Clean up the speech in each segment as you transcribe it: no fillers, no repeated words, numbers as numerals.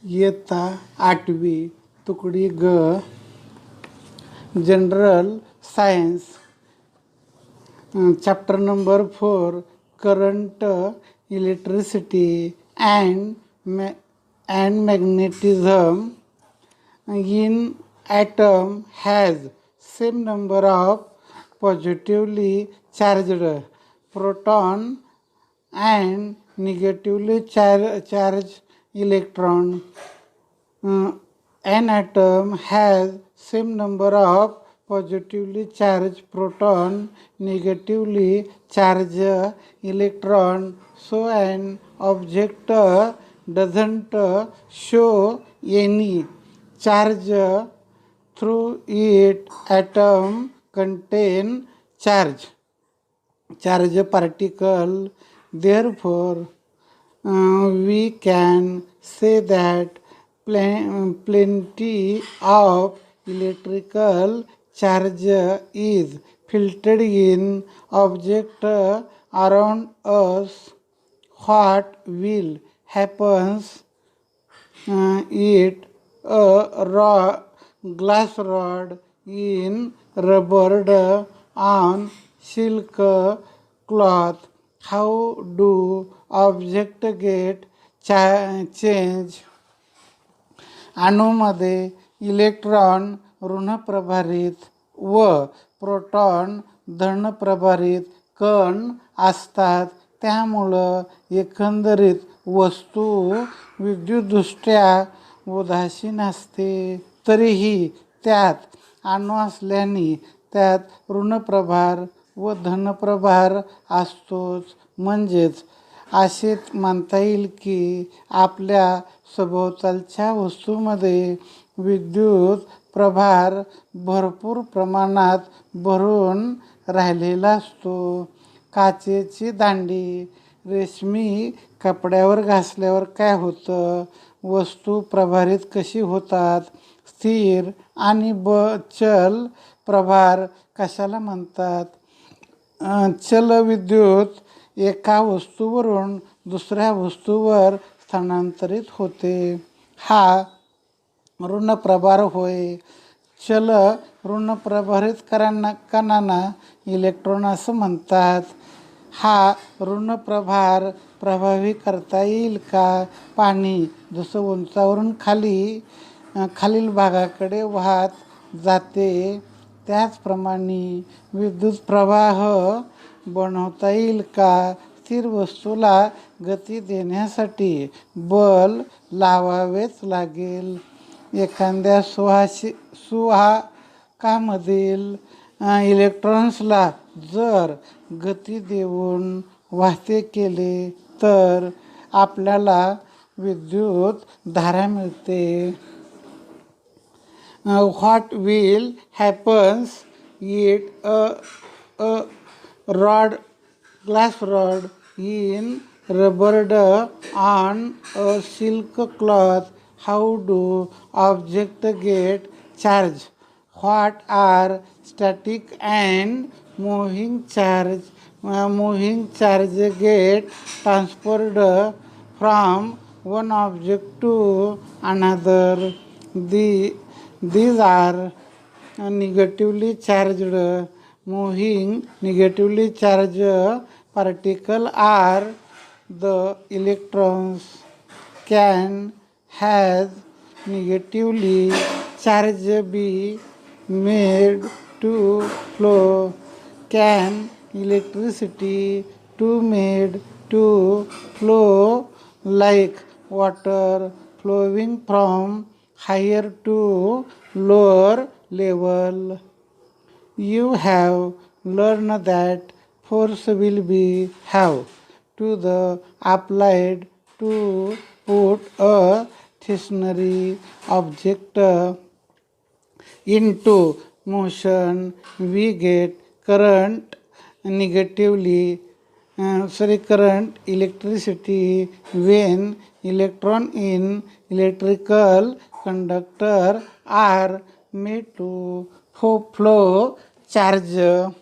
इयत्ता 8वी तुकडी ग general science chapter number 4 current electricity and magnetism in atom has same number of positively charged proton and negatively charged electron. An atom has same number of positively charged proton, negatively charged electron. So an object doesn't show any charge through it. Atom contain charge particle. Therefore we can say that plenty of electrical charge is filtered in object around us. What will happens it glass rod in rubbered on silk cloth. How do object get change? अणूमध्ये electron ऋणप्रभारित व proton धनप्रभारित कण असतात. त्यामुळं एकंदरीत वस्तू विद्युतदृष्ट्या उदासीन असते. तरीही त्यात अणू असल्याने त्यात ऋणप्रभार व धनप्रभार असतोच. म्हणजेच असे म्हणता येईल की आपल्या सभोवतालच्या वस्तूमध्ये विद्युत प्रभार भरपूर प्रमाणात भरून राहिलेला असतो. काचेची दांडी रेशमी कपड्यावर घासल्यावर काय होतं? वस्तू प्रभारित कशी होतात? स्थिर आणि चल प्रभार कशाला म्हणतात? चल विद्युत एका वस्तूवरून दुसऱ्या वस्तूवर स्थानांतरित होते. हा ऋणप्रभार होय. चल ऋणप्रभारित कणांना इलेक्ट्रॉन असं म्हणतात. हा ऋणप्रभार प्रभावी करता येईल का? पाणी जसं उंचावरून खालील भागाकडे वाहत जाते त्याचप्रमाणे विद्युत प्रवाह बनवता येईल का? स्थिर वस्तूला गती देण्यासाठी बल लावावेच लागेल. एखाद्या सुवाहकामधील इलेक्ट्रॉन्सला जर गती देऊन वाहते केले तर आपल्याला विद्युत धारा मिळते. What will happens it a glass rod in rubbered on a silk cloth? How do objects get charge? What are static and moving charge? Moving charge get transferred from one object to another. These are negatively charged. Moving negatively charged particles are the electrons. Can has negatively charge be made to flow? Can electricity to made to flow like water flowing from higher to lower level? You have learned that force will be have to the applied to put a stationary object into motion. We get current electricity when electron in electrical conductor are made to flow charge.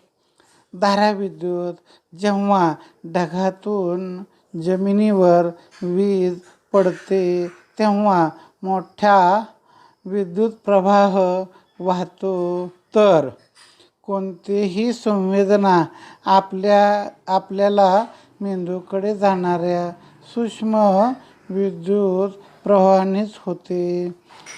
धाराविद्युत जेव्हा ढगातून जमिनीवर वीज पडते तेव्हा मोठा विद्युत प्रवाह वाहतो तर कोणतीही संवेदना आपल्याला मेंदूकडे जाणाऱ्या सूक्ष्म विद्युत प्रवाहानेच होते.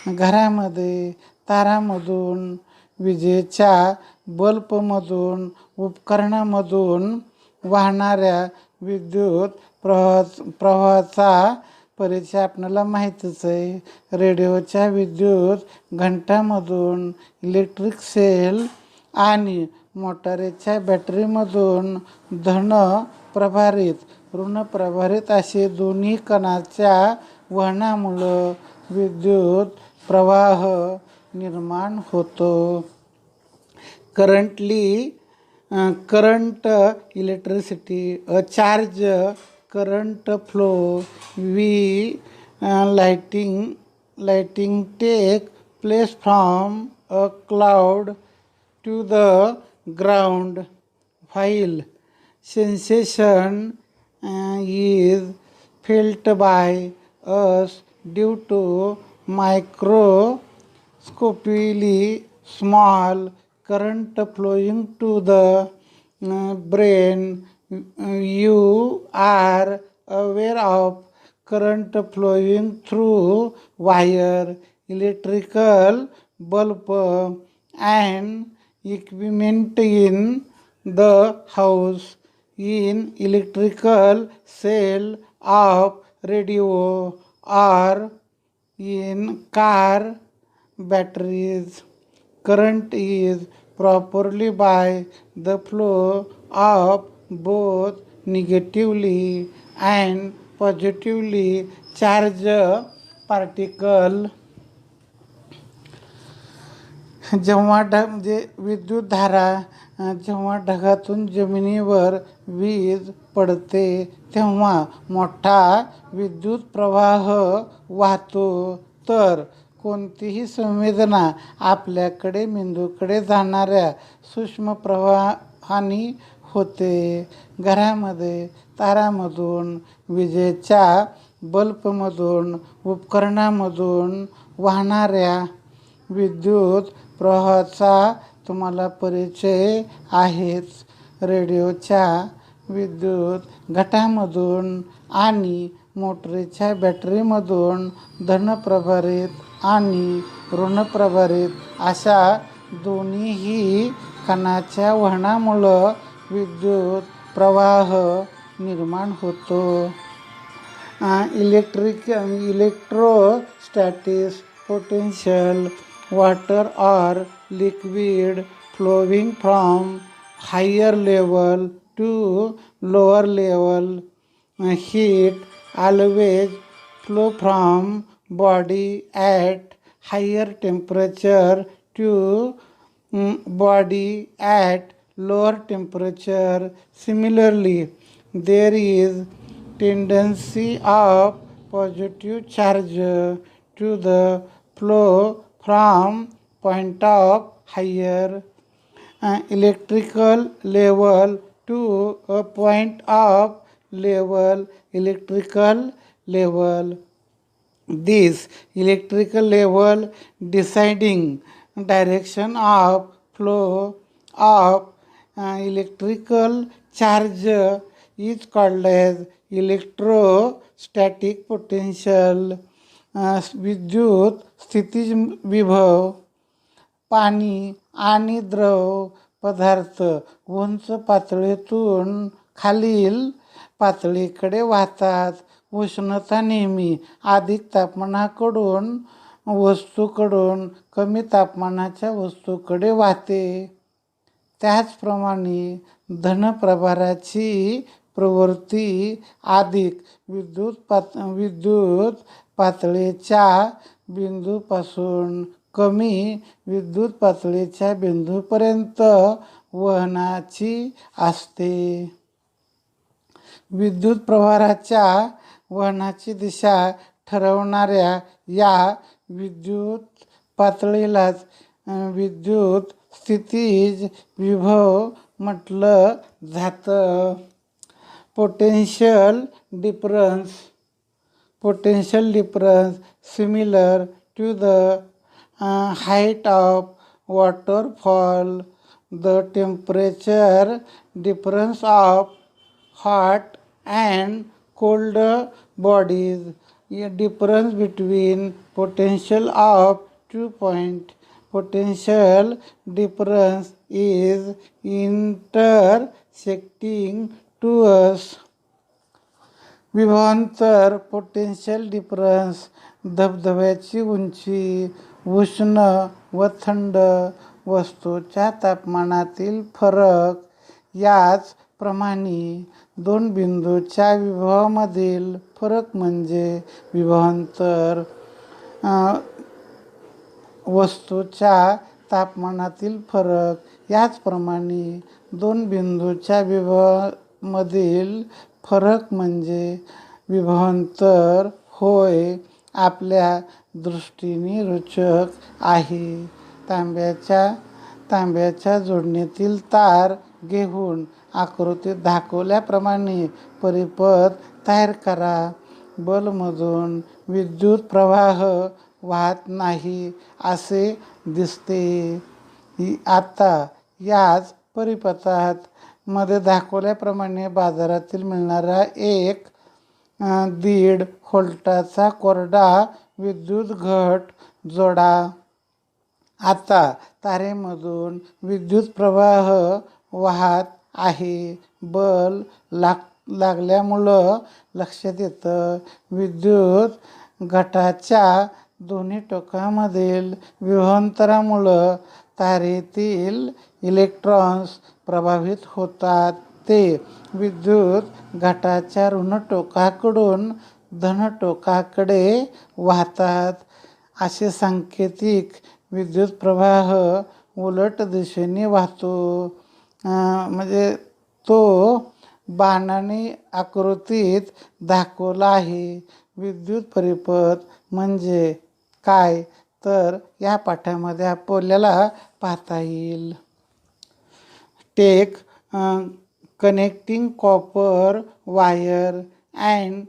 घरामध्ये तारामधून, विजेच्या बल्बमधून, उपकरणामधून वाहणाऱ्या विद्युत प्रवाहाचा परिचय आपल्याला माहीतच आहे. रेडिओच्या विद्युत घंटामधून, इलेक्ट्रिक सेल आणि मोटारीच्या बॅटरीमधून धन प्रभारित, ऋण प्रभारित असे दोन्ही कणाच्या वहनामुळं विद्युत प्रवाह निर्माण होतो. Current, electricity, a charge, current flow, lighting take place from a cloud to the ground, while sensation is felt by us due to microscopically small current flowing to the brain. You are aware of current flowing through wire, electrical bulb, and equipment in the house, in electrical cell of radio, or in car batteries. Current is properly by the flow of both negatively and positively charged particle. जेव्हा म्हणजे विद्युतधारा जेव्हा ढगातून जमिनीवर वीज पडते तेव्हा मोठा विद्युत प्रवाह वाहतो तर कोणतीही संवेदना आपल्याकडे मेंदूकडे जाणाऱ्या सूक्ष्म प्रवाहाने होते. घरामध्ये तारामधून, विजेच्या बल्बमधून, उपकरणामधून वाहणाऱ्या विद्युत प्रवाहाचा तुम्हाला परिचय आहेच. रेडिओच्या विद्युत घटामधून आणि मोटरीच्या बॅटरीमधून धनप्रभारित आणि ऋणप्रभारित अशा दोन्हीही कणाच्या वहनामुळं विद्युत प्रवाह निर्माण होतो. Electrostatic potential, water or liquid flowing from higher level to lower level. Heat always flow from body at higher temperature to body at lower temperature. Similarly, there is tendency of positive charge to the flow from point of higher electrical level to a point of electrical level. This electrical level deciding direction of flow of electrical charge is called as electrostatic potential. विद्युत स्थितीज विभव पाणी आणि द्रव पदार्थ उंच पातळीतून खालील पातळीकडे वाहतात. उष्णता नेहमी अधिक तापमानाकडून वस्तूकडून कमी तापमानाच्या वस्तूकडे वाहते. त्याचप्रमाणे धनप्रभाराची प्रवृत्ती अधिक विद्युत पातळीच्या बिंदूपासून कमी विद्युत पातळीच्या बिंदूपर्यंत वहनाची असते. विद्युत प्रवाहाच्या वहनाची दिशा ठरवणाऱ्या या विद्युत पातळीलाच विद्युत स्थितीज विभव म्हटलं जातं. Potential difference potential difference similar to the height of waterfall. The temperature difference of hot and cold bodies. A difference between potential of 2 point. Potential difference is intersecting to us. विभवांतर पोटेन्शियल डिफरन्स धबधब्याची उंची, उष्ण व थंड वस्तूच्या तापमानातील फरक. याचप्रमाणे दोन बिंदूच्या विभवामधील फरक म्हणजे विभवांतर. वस्तूच्या तापमानातील फरक. याचप्रमाणे दोन बिंदूच्या विभवामधील फरक म्हणजे विभवांतर होय. आपल्या दृष्टीने रोचक आहे. तांब्याच्या जोडणीतील तार घेऊन आकृतीत दाखवल्याप्रमाणे परिपथ तयार करा. बल्बमधून विद्युत प्रवाह वाहत नाही असे दिसते. आता याच परिपथात मध्ये दाखवल्याप्रमाणे बाजारातील मिळणारा 1.5 व्होल्टचा कोरडा विद्युत घट जोडा. आता तारेमधून विद्युत प्रवाह वाहत आहे. बल्ब लागल्यामुळं लक्षात येतं. विद्युत घटाच्या दोन्ही टोकामधील विभवांतरामुळं तारेतील इलेक्ट्रॉन्स प्रभावित होतात. ते विद्युत घटाच्या ऋण टोकाकडून धन टोकाकडे वाहतात. असे सांकेतिक विद्युत प्रवाह उलट दिशेने वाहतो. म्हणजे तो बाणाने आकृतीत दाखवला आहे. विद्युत परिपथ म्हणजे काय तर या पाठामध्ये आपल्याला पाहता येईल. Take connecting copper wire and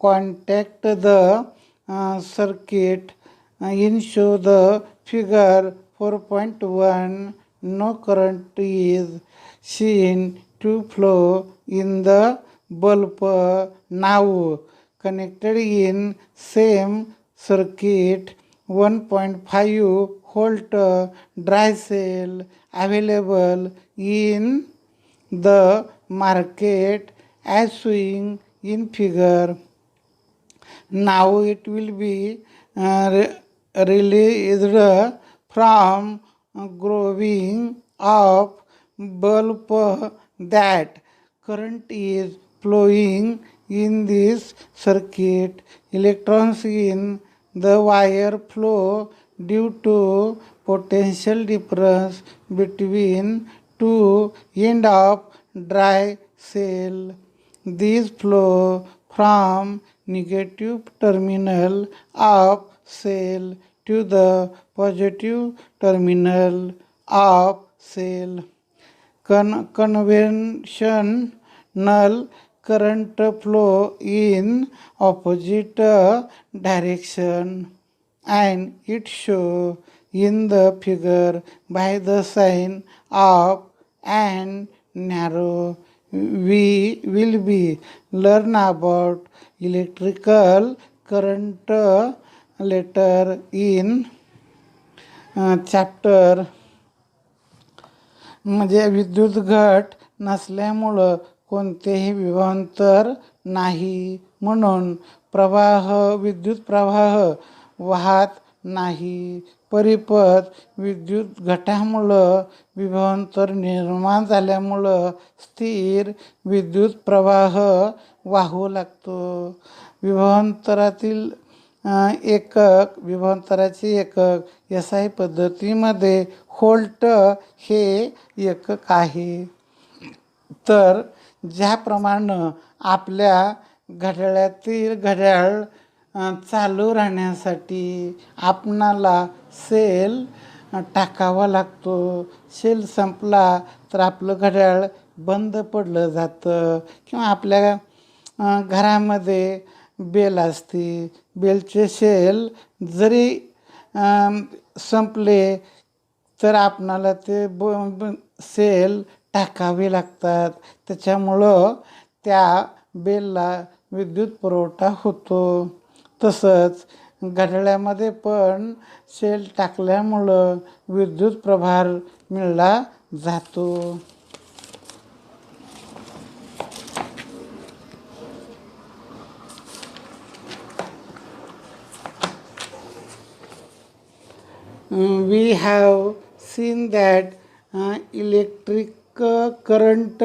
contact the circuit. In show the figure 4.1, no current is seen to flow in the bulb. Now connected in same circuit 1.5 volt dry cell available in the market as shown in figure. Now it will be released from growing of bulb that current is flowing in this circuit. Electrons in the wire flow due to potential difference between two ends of dry cell. These flow from negative terminal of cell to the positive terminal of cell. Conventional current flow in opposite direction, and it shown in the figure by the sign of and arrow. We will be learn about electrical current later in chapter. म्हणजे विद्युत घट नसल्यामुळं कोणतेही विभवांतर नाही, म्हणून विद्युत प्रवाह वाहत नाही. परिपथ विद्युत घटामुळं विभवांतर निर्माण झाल्यामुळं स्थिर विद्युत प्रवाह वाहू लागतो. विभवांतराचे एकक SI पद्धतीमध्ये व्होल्ट हे एकक आहे. तर ज्याप्रमाणे आपल्या घड्याळ चालू राहण्यासाठी आपणाला सेल टाकावा लागतो. सेल संपला तर आपलं घड्याळ बंद पडलं जातं. किंवा आपल्या घरामध्ये बेल असते. बेलचे शेल जरी संपले तर आपणाला ते सेल टाकावे लागतात. त्याच्यामुळं त्या बेलला विद्युत पुरवठा होतो. तसंच घड्याळामध्ये पण सेल टाकल्यामुळं विद्युत प्रभार मिळला जातो. We have seen that electric current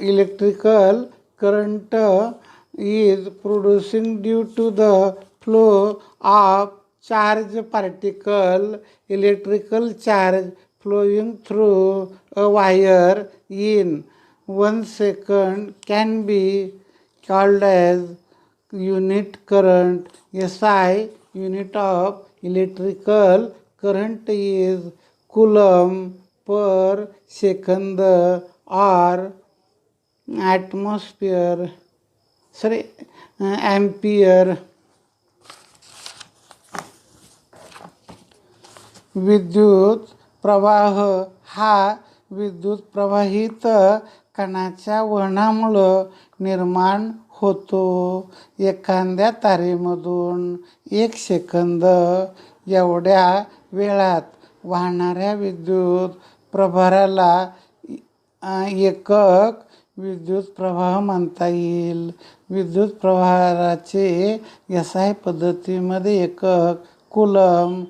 electrical current is producing due to the flow of charge particle. Electrical charge flowing through a wire in 1 second can be called as unit current. SI unit of electrical current is coulomb per second or ampere. विद्युत प्रवाह हा विद्युत प्रवाहित कणाच्या वहनामुळं निर्माण होतो. एखाद्या तारेमधून 1 second एवढ्या वेळात वाहणाऱ्या विद्युत प्रभाराला एकक विद्युत प्रवाह म्हणता येईल. विद्युत प्रवाहाचे SI पद्धतीमध्ये एकक कुलम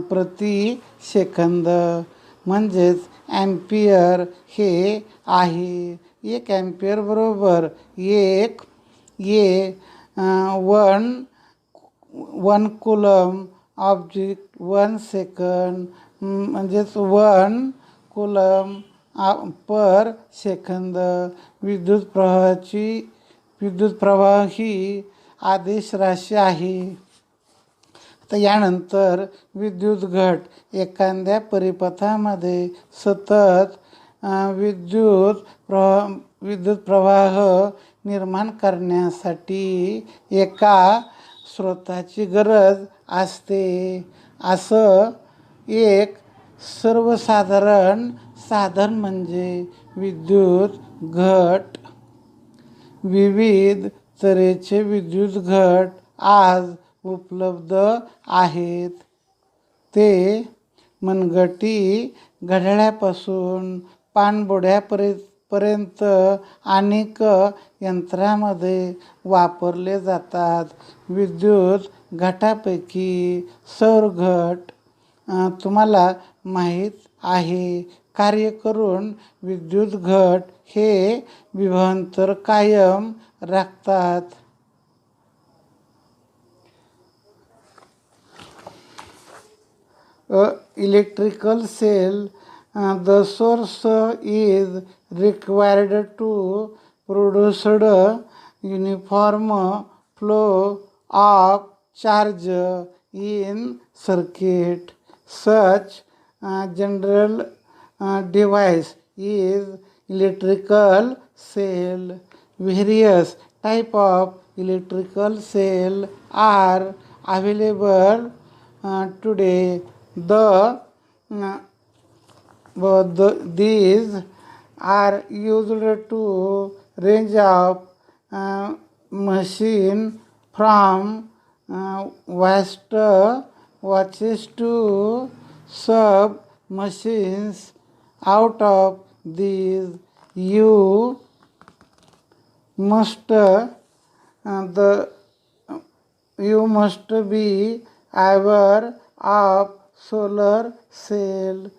प्रति सेकंद म्हणजेच ॲम्पियर हे आहे. 1 ॲम्पियर बरोबर 1 कुलम ऑब्जेक्ट 1 सेकंद म्हणजेच 1 कुलम पर सेकंद. विद्युत प्रवाह ही आदेश राशी आहे. तर यानंतर विद्युत घट. एखाद्या परिपथामध्ये सतत विद्युत प्रवाह निर्माण करण्यासाठी एका स्रोताची गरज असते. असं एक सर्वसाधारण साधन म्हणजे विद्युत घट. विविध तऱ्हेचे विद्युत घट आज उपलब्ध आहेत. ते मनगटी घड्याळापासून पाणबुड्यापर्यंत अनेक यंत्रामध्ये वापरले जातात. विद्युत घटापैकी सौर घट तुम्हाला माहीत आहे. कार्य करून विद्युत घट हे विभवांतर कायम राखतात. Electrical cell, the source is required to produce uniform flow of charge in circuit. Such general device is electrical cell. Various type of electrical cell are available today. These are used to range of machine from vast watches to sub machines. Out of these, you must be aware of solar cell.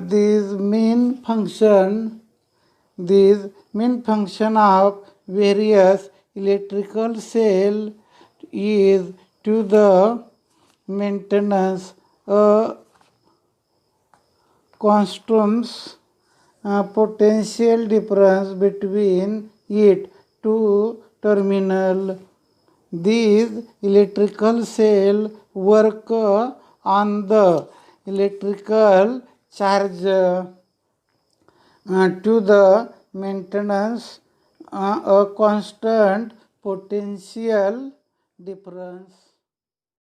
These main function of various electrical cell is to the maintenance constant potential difference between its two terminals. These electrical cells work on the electrical charge to the maintenance a constant potential difference.